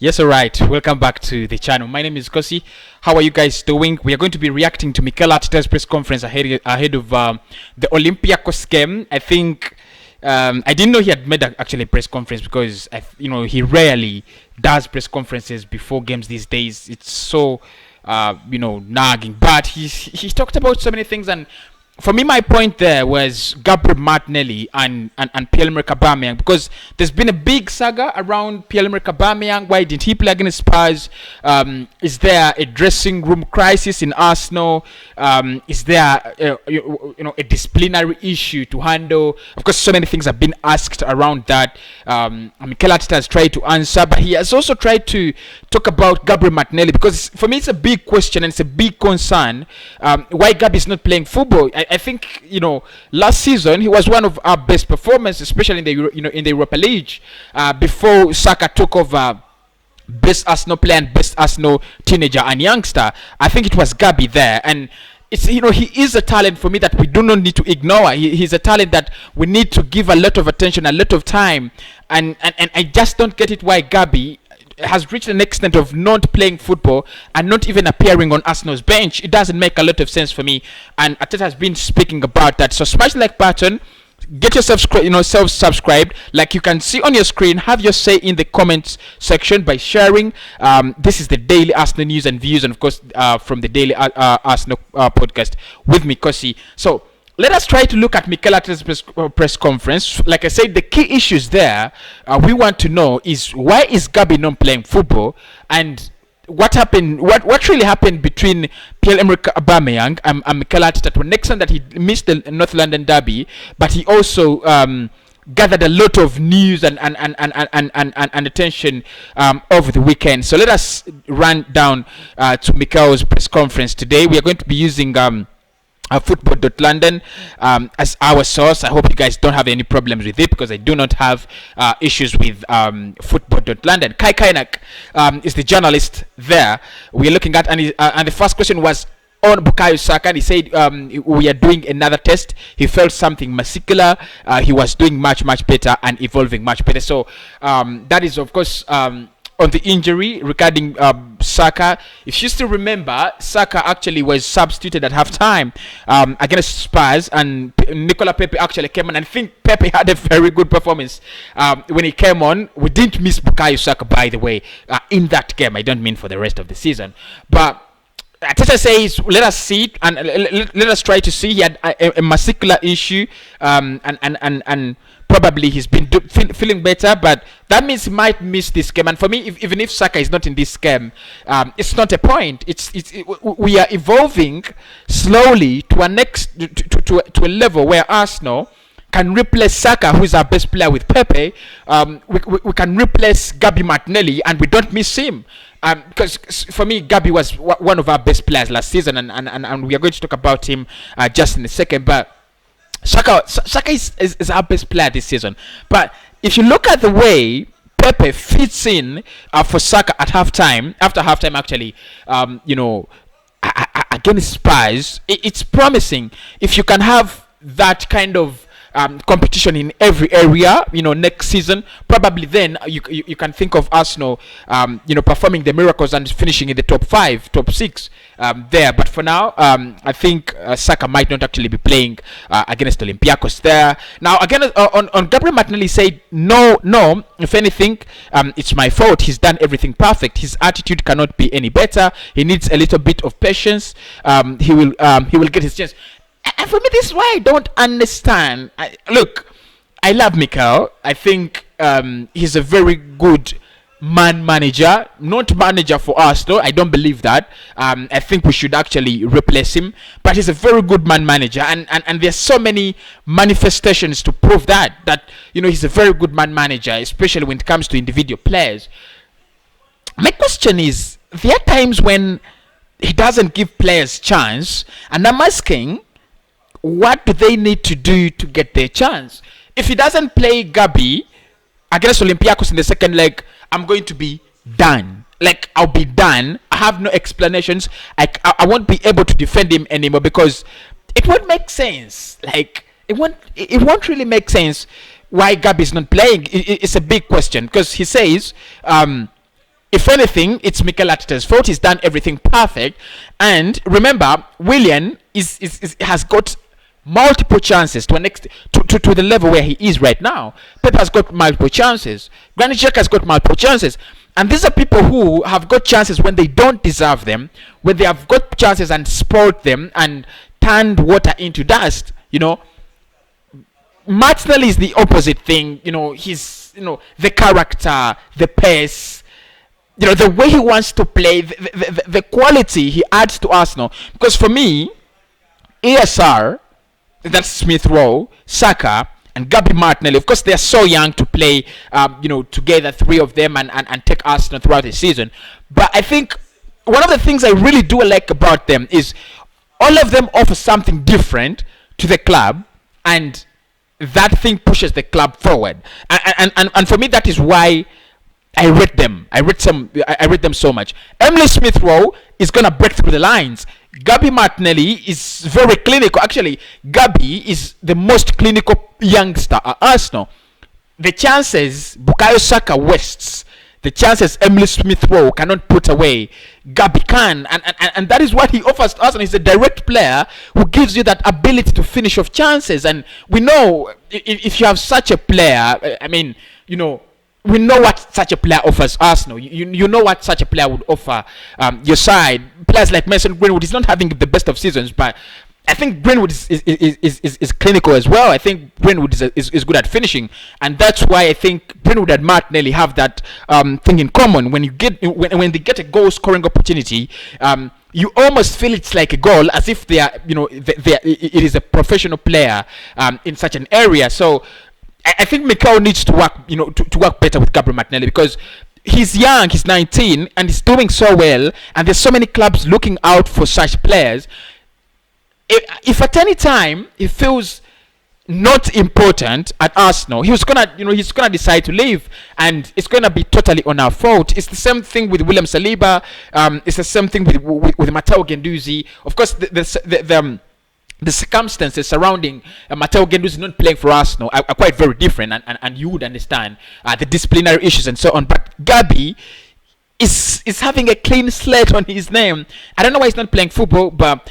Yes, all right. Welcome back to the channel. My name is Kosi. How are you guys doing? We are going to be reacting to Mikel Arteta's press conference ahead of the Olympiako game. I think I didn't know he had made actually a press conference because he rarely does press conferences before games these days. It's so nagging. But he talked about so many things, and for me, my point there was Gabriel Martinelli and Pierre-Emerick Aubameyang, because there's been a big saga around Pierre-Emerick Aubameyang. Why didn't he play against Spurs? Is there a dressing room crisis in Arsenal? Is there a disciplinary issue to handle? Of course, so many things have been asked around that. Mikel Arteta has tried to answer, but he has also tried to talk about Gabriel Martinelli, because for me it's a big question and it's a big concern. Why Gabi is not playing football? I think last season he was one of our best performers, especially in the Europa League, before Saka took over best Arsenal player and best Arsenal teenager and youngster. I think it was Gabi there, and it's he is a talent for me that we do not need to ignore. He's a talent that we need to give a lot of attention, a lot of time, and I just don't get it why Gabi has reached an extent of not playing football and not even appearing on Arsenal's bench. It doesn't make a lot of sense for me, and Arteta has been speaking about that. So smash the like button, get yourself self-subscribed, like you can see on your screen. Have your say in the comments section by sharing. This is the daily Arsenal news and views, and of course from the daily Arsenal podcast with me, Kosi. So let us try to look at Mikel Arteta's press conference. Like I said, the key issues there we want to know is, why is Gabi not playing football, and what happened? What really happened between Pierre-Emerick Aubameyang and Mikel Arteta to an extent that he missed the North London derby, but he also gathered a lot of news and attention over the weekend. So let us run down to Mikel's press conference today. We are going to be using football.london as our source. I hope you guys don't have any problems with it, because I do not have issues with football.london. Kai Kainak is the journalist there we're looking at, and the first question was on Bukayo Saka, and he said we are doing another test. He felt something muscular. He was doing much better and evolving much better. So that is, of course, on the injury regarding Saka. If you still remember, Saka actually was substituted at halftime against Spurs, and Nicola Pepe actually came on. And I think Pepe had a very good performance when he came on. We didn't miss Bukayo Saka, by the way, in that game. I don't mean for the rest of the season, but Arteta says, let us see it, and let us try to see. He had a muscular issue, and probably he's been feeling better, but that means he might miss this game. And for me, even if Saka is not in this game, it's not a point. We are evolving slowly to a level where Arsenal can replace Saka, who is our best player, with Pepe. We can replace Gabi Martinelli, and we don't miss him. Because for me, Gabi was one of our best players last season, and we are going to talk about him just in a second. But Saka is our best player this season. But if you look at the way Pepe fits in for Saka at halftime, after halftime actually, against Spurs, it's promising. If you can have that kind of competition in every area, next season, probably then you can think of Arsenal, performing the miracles and finishing in the top 5, top 6 there. But for now, I think Saka might not actually be playing against Olympiakos there. Now, again, on Gabriel Martinelli said, no, if anything, it's my fault. He's done everything perfect. His attitude cannot be any better. He needs a little bit of patience. He will get his chance. And for me, this is why I don't understand. Look, I love Mikel. I think he's a very good manager. Not manager for us, though. I don't believe that. I think we should actually replace him. But he's a very good manager. And there's so many manifestations to prove that he's a very good manager, especially when it comes to individual players. My question is, there are times when he doesn't give players chance, and I'm asking, what do they need to do to get their chance? If he doesn't play Gabi against Olympiakos in the second leg, I'm going to be done. Like, I'll be done. I have no explanations. I won't be able to defend him anymore, because it won't make sense. Like, it won't really make sense why Gabi is not playing. It's a big question, because he says if anything, it's Mikel Arteta's fault. He's done everything perfect. And remember, Willian has got multiple chances to the level where he is right now. Pep has got multiple chances. Granit Xhaka has got multiple chances. And these are people who have got chances when they don't deserve them, when they have got chances and spoiled them and turned water into dust. Martinelli is the opposite thing. He's the character, the pace, the way he wants to play, the quality he adds to Arsenal. Because for me, ASR, that's Smith Rowe, Saka, and Gabi Martinelli. Of course, they are so young to play, together, three of them, and take Arsenal throughout the season. But I think one of the things I really do like about them is all of them offer something different to the club, and that thing pushes the club forward. And for me, that is why I rate them. I rate them so much. Emily Smith Rowe is gonna break through the lines. Gabi Martinelli is very clinical. Actually, Gabi is the most clinical youngster at Arsenal. The chances Bukayo Saka wastes, the chances Emily Smith Rowe cannot put away, Gabi can, and that is what he offers to Arsenal. He's a direct player who gives you that ability to finish off chances. And we know if you have such a player, we know what such a player offers Arsenal. You know what such a player would offer your side. Players like Mason Greenwood is not having the best of seasons, but I think Greenwood is clinical as well. I think Greenwood is good at finishing, and that's why I think Greenwood and Martinelli have that thing in common. When they get a goal scoring opportunity, you almost feel it's like a goal, as if they are it is a professional player in such an area. So I think Mikel needs to work, to work better with Gabriel Martinelli, because he's young, he's 19, and he's doing so well, and there's so many clubs looking out for such players. If at any time he feels not important at Arsenal, he's gonna decide to leave, and it's gonna be totally on our fault. It's the same thing with William Saliba. It's the same thing with Matteo Guendouzi. Of course, the circumstances surrounding Matteo Guendouzi not playing for Arsenal are quite very different, and you would understand the disciplinary issues and so on. But Gabi is having a clean slate on his name. I don't know why he's not playing football, but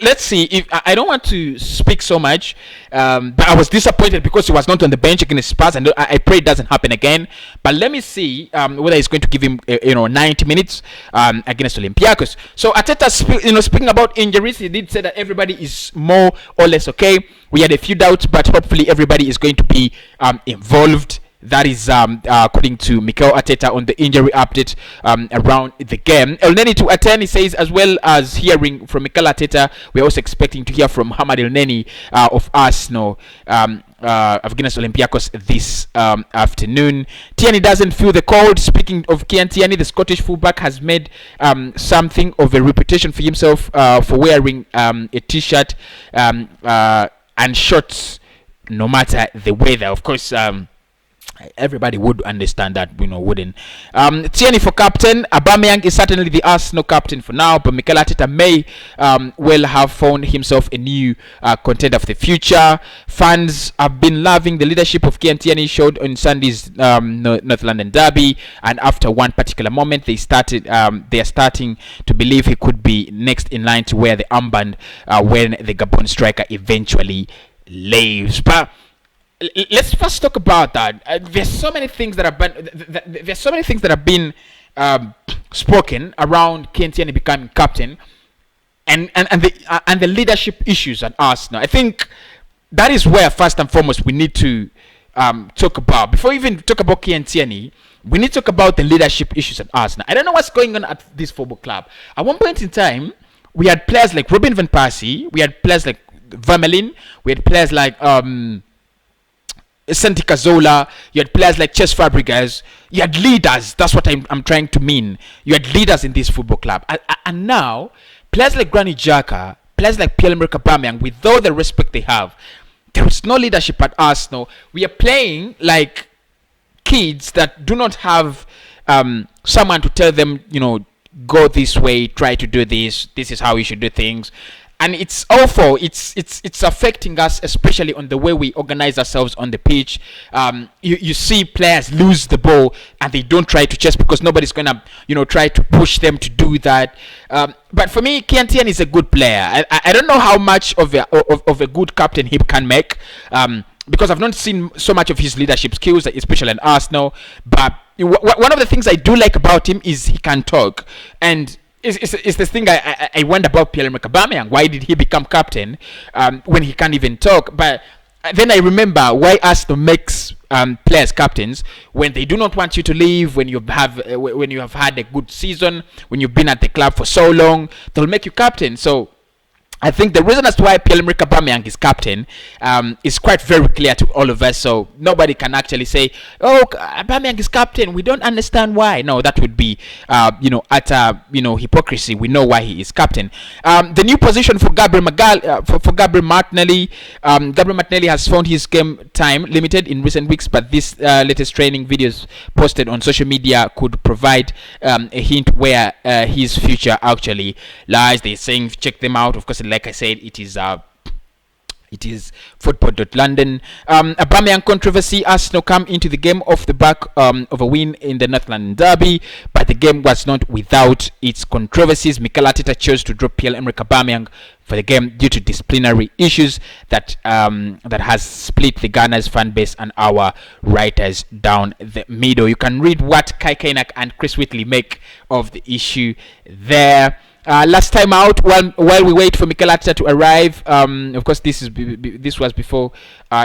let's see. If I don't want to speak so much, but I was disappointed because he was not on the bench against Spurs, and I pray it doesn't happen again. But let me see whether he's going to give him 90 minutes against Olympiakos. So Arteta, speaking about injuries, he did say that everybody is more or less okay. We had a few doubts, but hopefully everybody is going to be involved. That is according to Mikel Arteta on the injury update around the game. Elneny to attend, he says, as well as hearing from Mikel Arteta, we're also expecting to hear from Hamad Elneny of Arsenal against Olympiakos this afternoon. Tierney doesn't feel the cold. Speaking of Kian Tierney, the Scottish fullback has made something of a reputation for himself for wearing a t-shirt and shorts no matter the weather. Of course, everybody would understand that, wouldn't. Tierney for captain. Aubameyang is certainly the Arsenal captain for now, but Mikel Arteta may well have found himself a new contender for the future. Fans have been loving the leadership of Kian Tierney showed on Sunday's North London derby, and after one particular moment, they are starting to believe he could be next in line to wear the armband when the Gabon striker eventually leaves. But let's first talk about that. There's so many things that have been spoken around Kian Tierney becoming captain, and the leadership issues at Arsenal. I think that is where first and foremost we need to talk about. Before we even talk about Kian Tierney, we need to talk about the leadership issues at Arsenal. I don't know what's going on at this football club. At one point in time, we had players like Robin van Persie, we had players like Vermaelen, we had players like Santi Cazorla, you had players like Cesc Fabregas, you had leaders. That's what I'm trying to mean. You had leaders in this football club, and now players like Granit Xhaka, players like Pierre-Emerick Aubameyang, with all the respect they have, there is no leadership at Arsenal. We are playing like kids that do not have someone to tell them, go this way, try to do this, this is how you should do things. and it's awful. It's affecting us, especially on the way we organize ourselves on the pitch. You see players lose the ball and they don't try to chase because nobody's gonna try to push them to do that. But for me, Kiantian is a good player. I don't know how much of a good captain he can make. Because I've not seen so much of his leadership skills, especially in Arsenal. But one of the things I do like about him is he can talk. And it's this thing I wonder about Pierre-Emerick Aubameyang. Why did he become captain when he can't even talk? But then I remember why Arsenal makes players captains when they do not want you to leave, when you have had a good season, when you've been at the club for so long, they'll make you captain. So I think the reason as to why Pierre-Emerick Aubameyang is captain is quite very clear to all of us. So nobody can actually say, "Oh, Aubameyang is captain. We don't understand why." No, that would be, utter, hypocrisy. We know why he is captain. The new position for Gabriel Martinelli. Gabriel Martinelli has found his game time limited in recent weeks, but this latest training videos posted on social media could provide a hint where his future actually lies. They're saying check them out. Of course, like I said, it is football.london. Aubameyang controversy. Arsenal come into the game off the back of a win in the North London derby, but the game was not without its controversies. Mikel Arteta chose to drop Pierre-Emerick Aubameyang for the game due to disciplinary issues that has split the Gunners fan base and our writers down the middle. You can read what Kai Kainak and Chris Whitley make of the issue there. Last time out, while we wait for Mikel Arteta to arrive, of course this was before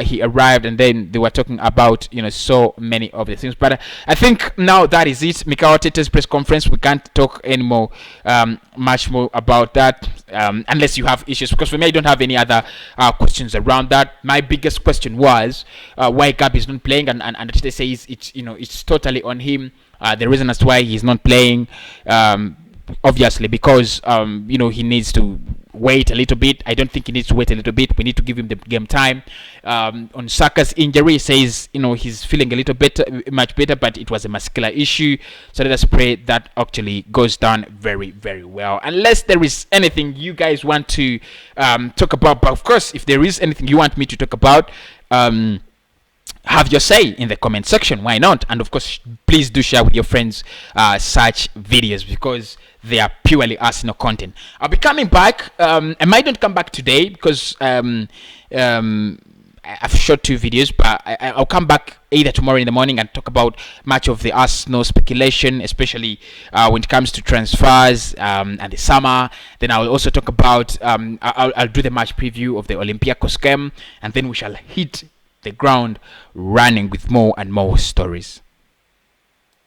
he arrived, and then they were talking about so many of the things. But I think now that is it. Mikel Arteta's press conference. We can't talk anymore, much more about that, unless you have issues. Because for me, I don't have any other questions around that. My biggest question was why Gabi is not playing, and Arteta says it's totally on him. The reason as to why he's not playing. Obviously, because he needs to wait a little bit. I don't think he needs to wait a little bit. We need to give him the game time. On Saka's injury, he says he's feeling a little better, much better, but it was a muscular issue. So let us pray that actually goes down very, very well. Unless there is anything you guys want to talk about, but of course, if there is anything you want me to talk about, have your say in the comment section. Why not? And of course, please do share with your friends such videos, because they are purely Arsenal content. I'll be coming back. I might not come back today because I've shot 2 videos, but I'll come back either tomorrow in the morning and talk about much of the Arsenal speculation, especially when it comes to transfers and the summer. Then I'll also talk about I'll do the match preview of the Olympiako game, and then we shall hit the ground running with more and more stories.